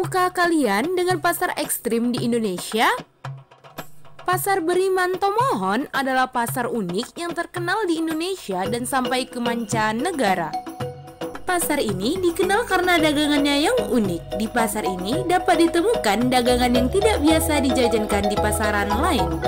Tahukah kalian dengan pasar ekstrim di Indonesia? Pasar Beriman Tomohon adalah pasar unik yang terkenal di Indonesia dan sampai ke mancanegara. Pasar ini dikenal karena dagangannya yang unik. Di pasar ini dapat ditemukan dagangan yang tidak biasa dijajankan di pasaran lain.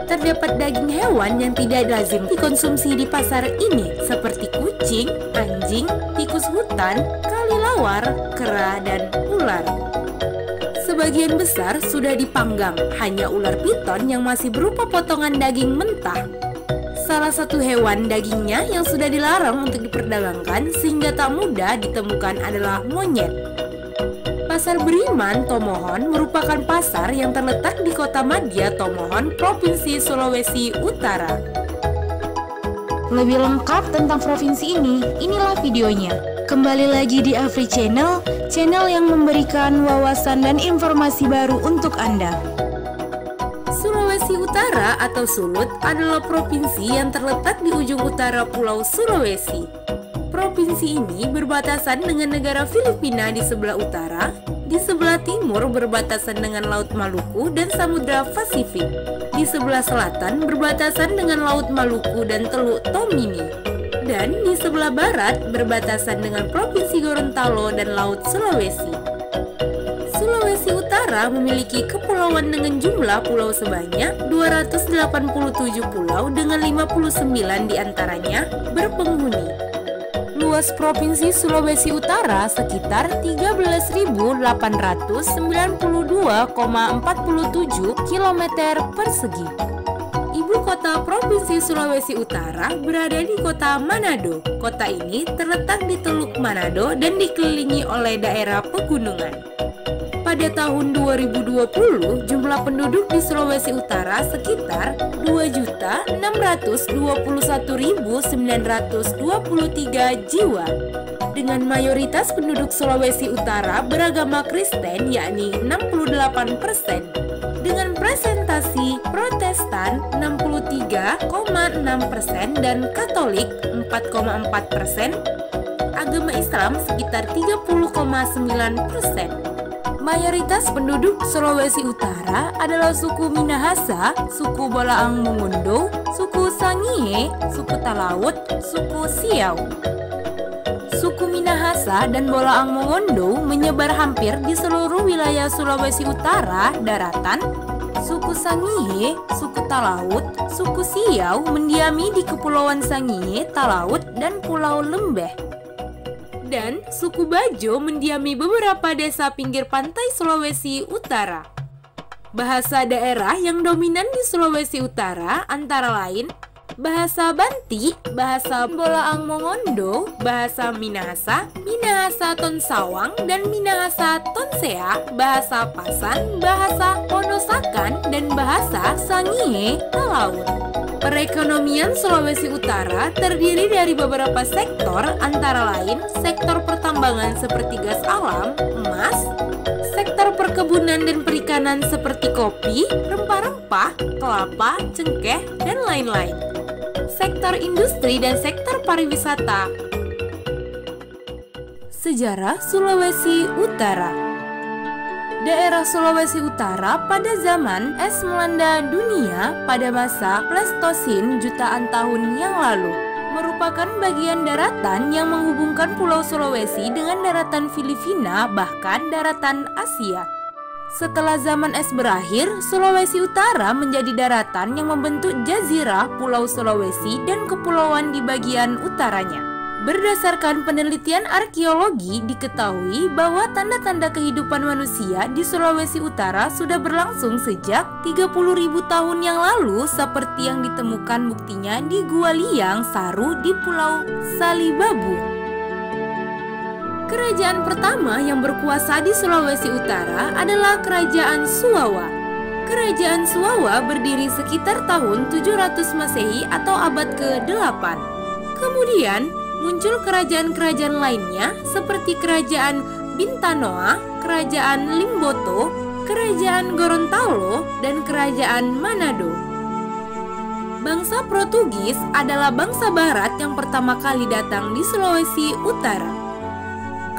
Terdapat daging hewan yang tidak lazim dikonsumsi di pasar ini, seperti kucing, anjing, tikus hutan, kelelawar, kera, dan ular. Sebagian besar sudah dipanggang, hanya ular piton yang masih berupa potongan daging mentah. Salah satu hewan dagingnya yang sudah dilarang untuk diperdagangkan sehingga tak mudah ditemukan adalah monyet. Pasar Beriman Tomohon merupakan pasar yang terletak di Kota Madya Tomohon, Provinsi Sulawesi Utara. Lebih lengkap tentang provinsi ini, inilah videonya. Kembali lagi di Afri Channel, channel yang memberikan wawasan dan informasi baru untuk Anda. Sulawesi Utara atau Sulut adalah provinsi yang terletak di ujung utara Pulau Sulawesi. Provinsi ini berbatasan dengan negara Filipina di sebelah utara, di sebelah timur berbatasan dengan Laut Maluku dan Samudra Pasifik, di sebelah selatan berbatasan dengan Laut Maluku dan Teluk Tomini, dan di sebelah barat berbatasan dengan Provinsi Gorontalo dan Laut Sulawesi. Sulawesi Utara memiliki kepulauan dengan jumlah pulau sebanyak 287 pulau dengan 59 diantaranya berpenghuni. Luas Provinsi Sulawesi Utara sekitar 13.892,47 km persegi. Ibu kota Provinsi Sulawesi Utara berada di kota Manado. Kota ini terletak di Teluk Manado dan dikelilingi oleh daerah pegunungan. Pada tahun 2020, jumlah penduduk di Sulawesi Utara sekitar 2.621.923 jiwa. Dengan mayoritas penduduk Sulawesi Utara beragama Kristen yakni 68%, dengan presentasi Protestan 63,6% dan Katolik 4,4%, agama Islam sekitar 30,9%. Mayoritas penduduk Sulawesi Utara adalah suku Minahasa, suku Bolaang Mongondo, suku Sangihe, suku Talaut, suku Siau. Suku Minahasa dan Bolaang Mongondo menyebar hampir di seluruh wilayah Sulawesi Utara daratan. Suku Sangihe, suku Talaut, suku Siau mendiami di Kepulauan Sangihe, Talaut, dan Pulau Lembeh. Dan suku Bajo mendiami beberapa desa pinggir pantai Sulawesi Utara. Bahasa daerah yang dominan di Sulawesi Utara antara lain bahasa Banti, bahasa Bolaang Mongondo, bahasa Minahasa, Minahasa Tonsawang, dan Minahasa Tonsea, bahasa Pasan, bahasa Ponosakan, dan bahasa Sangihe Talaut. Perekonomian Sulawesi Utara terdiri dari beberapa sektor antara lain sektor pertambangan seperti gas alam, emas, sektor perkebunan dan perikanan seperti kopi, rempah-rempah, kelapa, cengkeh, dan lain-lain. Sektor industri dan sektor pariwisata. Sejarah Sulawesi Utara. Daerah Sulawesi Utara pada zaman es melanda dunia pada masa Pleistosin jutaan tahun yang lalu merupakan bagian daratan yang menghubungkan Pulau Sulawesi dengan daratan Filipina bahkan daratan Asia. Setelah zaman es berakhir, Sulawesi Utara menjadi daratan yang membentuk jazirah Pulau Sulawesi dan kepulauan di bagian utaranya. Berdasarkan penelitian arkeologi, diketahui bahwa tanda-tanda kehidupan manusia di Sulawesi Utara sudah berlangsung sejak 30.000 tahun yang lalu seperti yang ditemukan buktinya di Gua Liang Saru di Pulau Salibabu. Kerajaan pertama yang berkuasa di Sulawesi Utara adalah Kerajaan Suwawa. Kerajaan Suwawa berdiri sekitar tahun 700 Masehi atau abad ke-8. Kemudian muncul kerajaan-kerajaan lainnya seperti Kerajaan Bintanoa, Kerajaan Limboto, Kerajaan Gorontalo, dan Kerajaan Manado. Bangsa Portugis adalah bangsa barat yang pertama kali datang di Sulawesi Utara.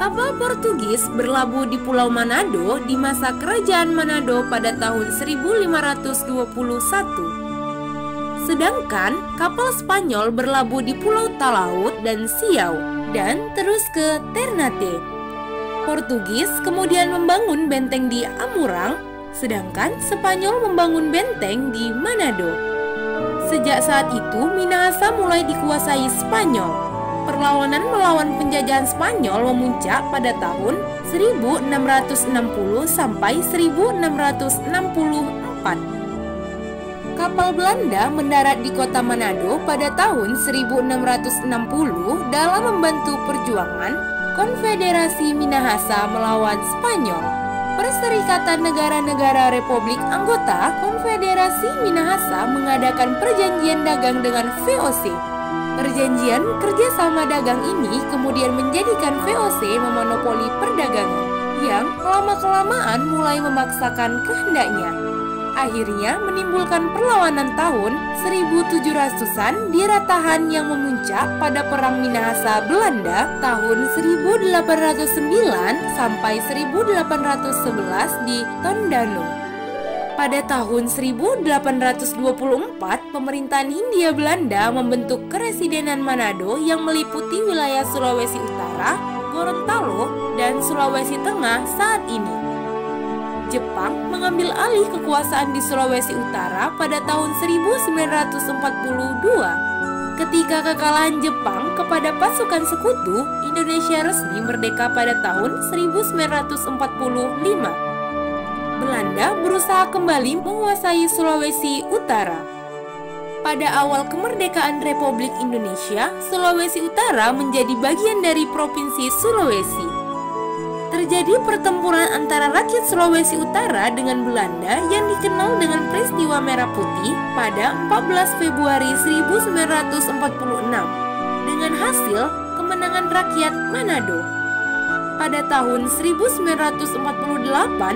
Kapal Portugis berlabuh di Pulau Manado di masa Kerajaan Manado pada tahun 1521. Sedangkan kapal Spanyol berlabuh di Pulau Talaut dan Siau dan terus ke Ternate. Portugis kemudian membangun benteng di Amurang, sedangkan Spanyol membangun benteng di Manado. Sejak saat itu Minahasa mulai dikuasai Spanyol. Perlawanan melawan penjajahan Spanyol memuncak pada tahun 1660 sampai 1664. Kapal Belanda mendarat di kota Manado pada tahun 1660 dalam membantu perjuangan Konfederasi Minahasa melawan Spanyol. Perserikatan Negara-Negara Republik Anggota Konfederasi Minahasa mengadakan perjanjian dagang dengan VOC. Perjanjian kerjasama dagang ini kemudian menjadikan VOC memonopoli perdagangan yang lama-kelamaan mulai memaksakan kehendaknya. Akhirnya menimbulkan perlawanan tahun 1700-an di Ratahan yang memuncak pada Perang Minahasa Belanda tahun 1809 sampai 1811 di Tondano. Pada tahun 1824, pemerintahan Hindia Belanda membentuk Keresidenan Manado yang meliputi wilayah Sulawesi Utara, Gorontalo, dan Sulawesi Tengah saat ini. Jepang mengambil alih kekuasaan di Sulawesi Utara pada tahun 1942. Ketika kekalahan Jepang kepada pasukan sekutu, Indonesia resmi merdeka pada tahun 1945. Belanda berusaha kembali menguasai Sulawesi Utara. Pada awal kemerdekaan Republik Indonesia, Sulawesi Utara menjadi bagian dari Provinsi Sulawesi. Terjadi pertempuran antara rakyat Sulawesi Utara dengan Belanda yang dikenal dengan peristiwa Merah Putih pada 14 Februari 1946 dengan hasil kemenangan rakyat Manado. Pada tahun 1948,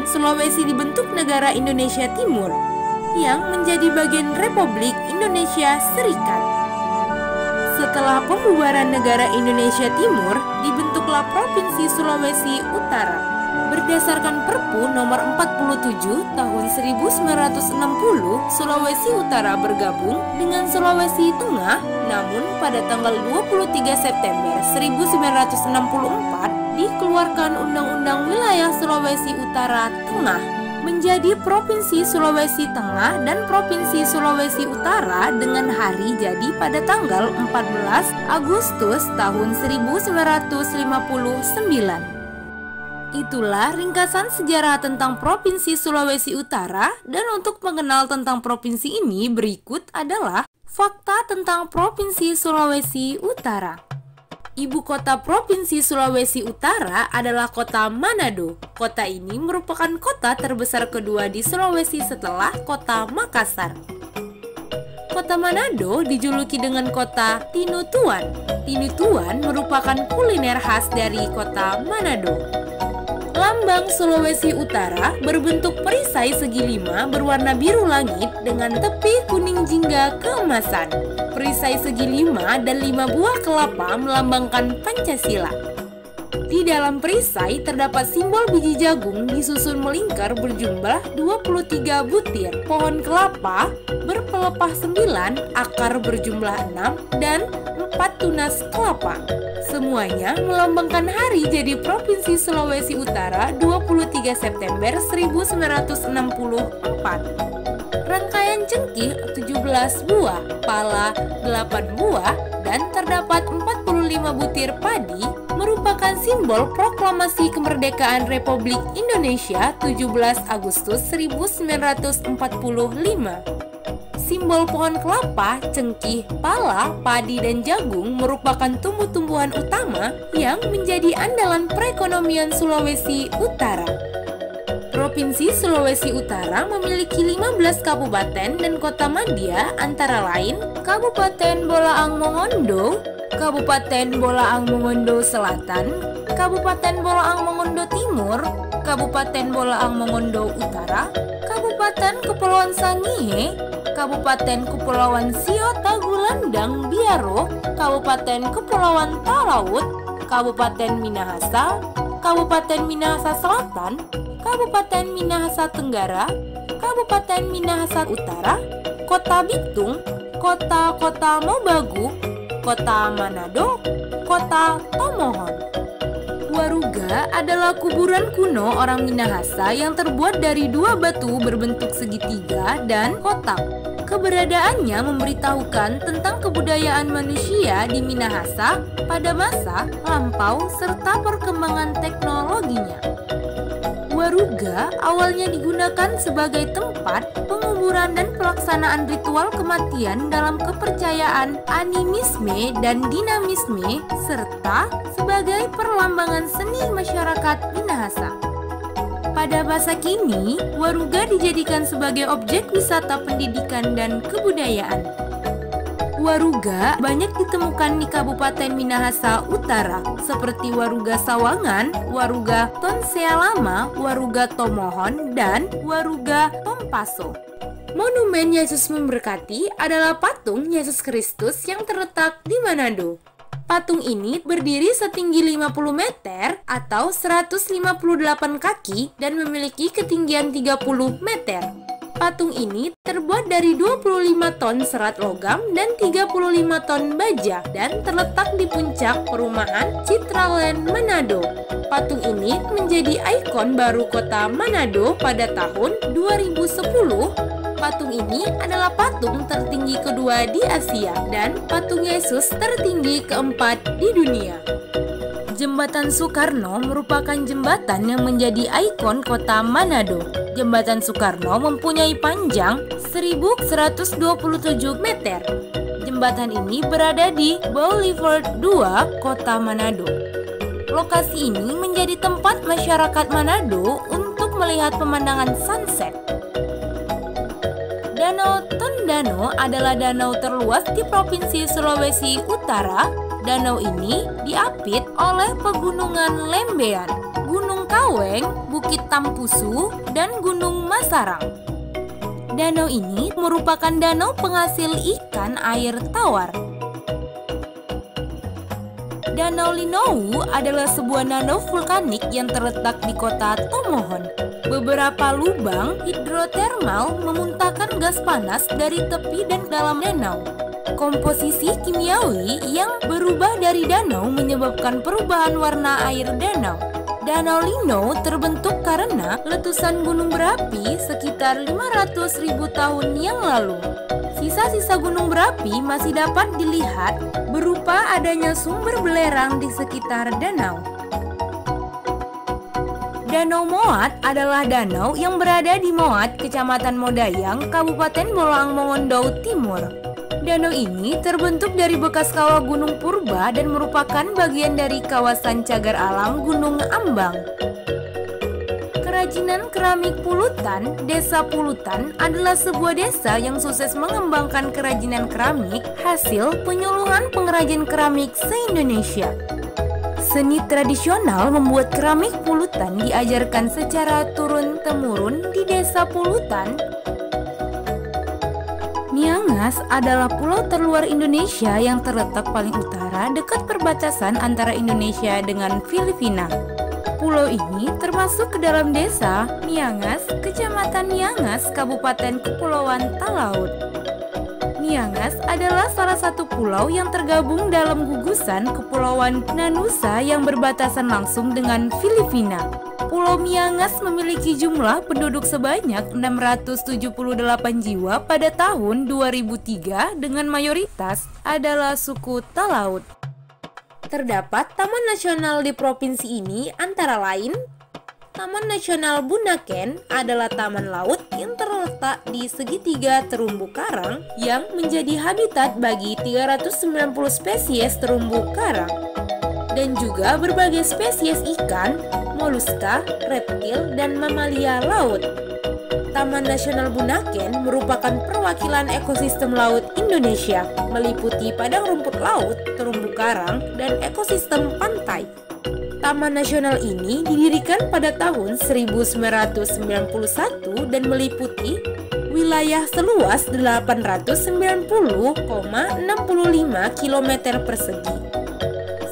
Sulawesi dibentuk negara Indonesia Timur yang menjadi bagian Republik Indonesia Serikat. Setelah pembubaran negara Indonesia Timur, dibentuklah Provinsi Sulawesi Utara. Berdasarkan Perpu nomor 47 tahun 1960, Sulawesi Utara bergabung dengan Sulawesi Tengah, namun pada tanggal 23 September 1964, dikeluarkan Undang-Undang Wilayah Sulawesi Utara Tengah menjadi Provinsi Sulawesi Tengah dan Provinsi Sulawesi Utara dengan hari jadi pada tanggal 14 Agustus tahun 1959. Itulah ringkasan sejarah tentang Provinsi Sulawesi Utara, dan untuk mengenal tentang provinsi ini berikut adalah fakta tentang Provinsi Sulawesi Utara. Ibu kota Provinsi Sulawesi Utara adalah kota Manado. Kota ini merupakan kota terbesar kedua di Sulawesi setelah kota Makassar. Kota Manado dijuluki dengan kota Tinutuan. Tinutuan merupakan kuliner khas dari kota Manado. Lambang Sulawesi Utara berbentuk perisai segi 5 berwarna biru langit dengan tepi kuning jingga keemasan. Perisai segi 5 dan 5 buah kelapa melambangkan Pancasila. Di dalam perisai terdapat simbol biji jagung disusun melingkar berjumlah 23 butir, pohon kelapa berpelepah 9, akar berjumlah 6, dan 4 tunas kelapa. Semuanya melambangkan hari jadi Provinsi Sulawesi Utara 23 September 1964. Rangkaian cengkih 17 buah, pala 8 buah, dan terdapat 45 butir padi merupakan simbol proklamasi kemerdekaan Republik Indonesia 17 Agustus 1945. Simbol pohon kelapa, cengkih, pala, padi, dan jagung merupakan tumbuh-tumbuhan utama yang menjadi andalan perekonomian Sulawesi Utara. Provinsi Sulawesi Utara memiliki 15 kabupaten dan kota madya, antara lain Kabupaten Bolaang Mongondo, Kabupaten Bolaang Mongondo Selatan, Kabupaten Bolaang Mongondo Timur, Kabupaten Bolaang Mongondo Utara, Kabupaten Kepulauan Sangihe, Kabupaten Kepulauan Sio Tagulandang Biaro, Kabupaten Kepulauan Talaut, Kabupaten Minahasa, Kabupaten Minahasa Selatan, Kabupaten Minahasa Tenggara, Kabupaten Minahasa Utara, Kota Bitung, Kota Mobagu, Kota Manado, Kota Tomohon. Waruga adalah kuburan kuno orang Minahasa yang terbuat dari dua batu berbentuk segitiga dan kotak. Keberadaannya memberitahukan tentang kebudayaan manusia di Minahasa pada masa lampau serta perkembangan teknologinya. Waruga awalnya digunakan sebagai tempat penguburan dan pelaksanaan ritual kematian dalam kepercayaan animisme dan dinamisme serta sebagai perlambangan seni masyarakat Minahasa. Pada masa kini, Waruga dijadikan sebagai objek wisata pendidikan dan kebudayaan. Waruga banyak ditemukan di Kabupaten Minahasa Utara, seperti Waruga Sawangan, Waruga Tonsea Lama, Waruga Tomohon, dan Waruga Tompaso. Monumen Yesus Memberkati adalah patung Yesus Kristus yang terletak di Manado. Patung ini berdiri setinggi 50 meter atau 158 kaki dan memiliki ketinggian 30 meter. Patung ini terbuat dari 25 ton serat logam dan 35 ton baja dan terletak di puncak perumahan Citraland Manado. Patung ini menjadi ikon baru kota Manado pada tahun 2010. Patung ini adalah patung tertinggi kedua di Asia dan patung Yesus tertinggi keempat di dunia. Jembatan Soekarno merupakan jembatan yang menjadi ikon kota Manado. Jembatan Soekarno mempunyai panjang 1127 meter. Jembatan ini berada di Boulevard 2, Kota Manado. Lokasi ini menjadi tempat masyarakat Manado untuk melihat pemandangan sunset. Danau Tondano adalah danau terluas di Provinsi Sulawesi Utara. Danau ini diapit oleh pegunungan Lembean, Gunung Kaweng, Bukit Tampusu, dan Gunung Masarang. Danau ini merupakan danau penghasil ikan air tawar. Danau Linou adalah sebuah danau vulkanik yang terletak di kota Tomohon. Beberapa lubang hidrotermal memuntahkan gas panas dari tepi dan dalam danau. Komposisi kimiawi yang berubah dari danau menyebabkan perubahan warna air danau. Danau Linou terbentuk karena letusan gunung berapi sekitar 500.000 tahun yang lalu. Sisa-sisa gunung berapi masih dapat dilihat berupa adanya sumber belerang di sekitar danau. Danau Moat adalah danau yang berada di Moat, Kecamatan Modayang, Kabupaten Bolaang Mongondo Timur. Danau ini terbentuk dari bekas kawah Gunung Purba dan merupakan bagian dari kawasan cagar alam Gunung Ambang. Kerajinan keramik Pulutan, Desa Pulutan adalah sebuah desa yang sukses mengembangkan kerajinan keramik hasil penyuluhan pengrajin keramik se-Indonesia. Seni tradisional membuat keramik Pulutan diajarkan secara turun-temurun di Desa Pulutan. Miangas adalah pulau terluar Indonesia yang terletak paling utara dekat perbatasan antara Indonesia dengan Filipina. Pulau ini termasuk ke dalam desa Miangas, Kecamatan Miangas, Kabupaten Kepulauan Talaut. Miangas adalah salah satu pulau yang tergabung dalam gugusan Kepulauan Nanusa yang berbatasan langsung dengan Filipina. Pulau Miangas memiliki jumlah penduduk sebanyak 678 jiwa pada tahun 2003 dengan mayoritas adalah suku Talaut. Terdapat taman nasional di provinsi ini antara lain Taman Nasional Bunaken adalah taman laut yang terletak di segitiga terumbu karang yang menjadi habitat bagi 390 spesies terumbu karang dan juga berbagai spesies ikan, moluska, reptil, dan mamalia laut. Taman Nasional Bunaken merupakan perwakilan ekosistem laut Indonesia, meliputi padang rumput laut, terumbu karang, dan ekosistem pantai. Taman nasional ini didirikan pada tahun 1991 dan meliputi wilayah seluas 890,65 km persegi.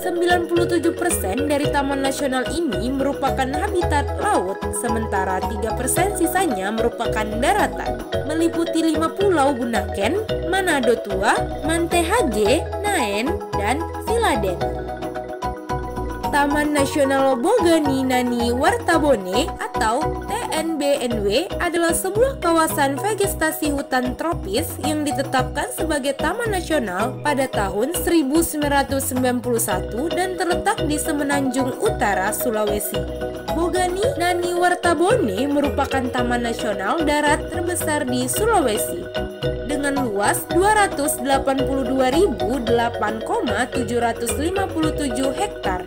9 97% dari Taman Nasional ini merupakan habitat laut, sementara 3% sisanya merupakan daratan, meliputi 5 pulau Bunaken, Manado Tua, Manthehage, Naen, dan Siladen. Taman Nasional Bogani Nani Wartabone atau TNBNW adalah sebuah kawasan vegetasi hutan tropis yang ditetapkan sebagai taman nasional pada tahun 1991 dan terletak di Semenanjung Utara, Sulawesi. Bogani Nani Wartabone merupakan taman nasional darat terbesar di Sulawesi dengan luas 282.008,757 hektar.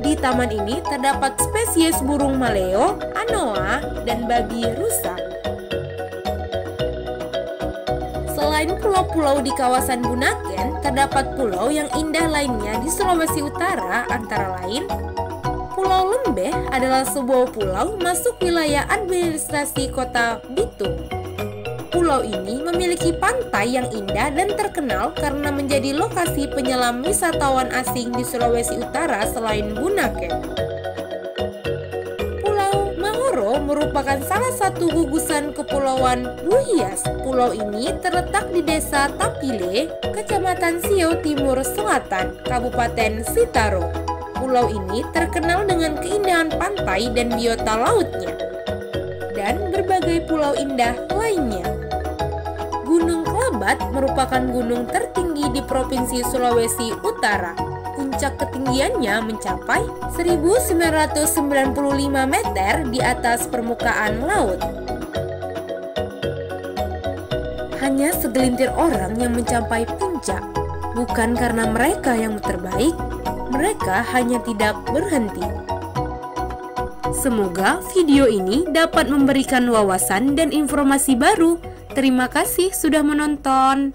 Di taman ini terdapat spesies burung maleo, anoa, dan babi rusa. Selain pulau-pulau di kawasan Bunaken, terdapat pulau yang indah lainnya di Sulawesi Utara, antara lain Pulau Lembeh adalah sebuah pulau masuk wilayah administrasi Kota Bitung. Pulau ini memiliki pantai yang indah dan terkenal karena menjadi lokasi penyelam wisatawan asing di Sulawesi Utara selain Bunaken. Pulau Mahoro merupakan salah satu gugusan Kepulauan Buhias. Pulau ini terletak di Desa Tapile, Kecamatan Siau Timur Selatan, Kabupaten Sitaro. Pulau ini terkenal dengan keindahan pantai dan biota lautnya, dan berbagai pulau indah lainnya. Gunung Kelabat merupakan gunung tertinggi di Provinsi Sulawesi Utara. Puncak ketinggiannya mencapai 1995 meter di atas permukaan laut. Hanya segelintir orang yang mencapai puncak, bukan karena mereka yang terbaik, mereka hanya tidak berhenti. Semoga video ini dapat memberikan wawasan dan informasi baru. Terima kasih sudah menonton.